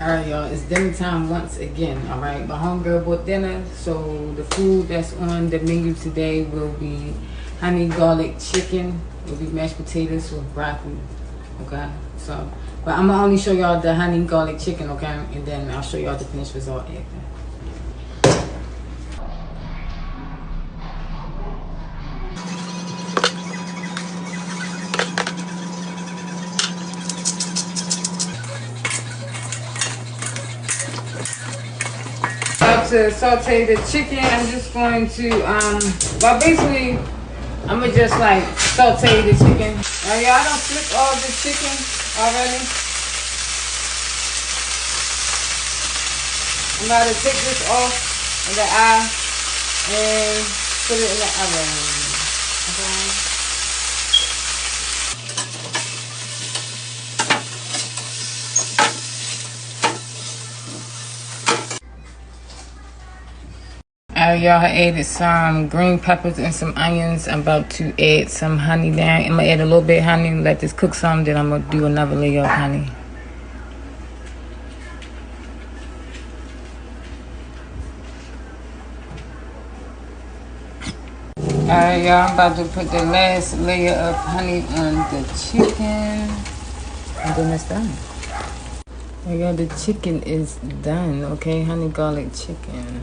Alright, y'all, it's dinner time once again. Alright, my homegirl bought dinner, so the food that's on the menu today will be honey garlic chicken, will be mashed potatoes with broccoli. Okay, so, but I'm gonna only show y'all the honey garlic chicken, okay, and then I'll show y'all the finished result after. To saute the chicken, I'm just going to well, basically I'm gonna just like saute the chicken. Now y'all, don't flip all the chicken already. I'm about to take this off of the eye and put it in the oven. Okay. Y'all, I added some green peppers and some onions. I'm about to add some honey now. I'm gonna add a little bit of honey, let this cook some, then I'm gonna do another layer of honey. Alright, y'all, I'm about to put the last layer of honey on the chicken, and then it's done. Y'all, the chicken is done, okay? Honey garlic chicken.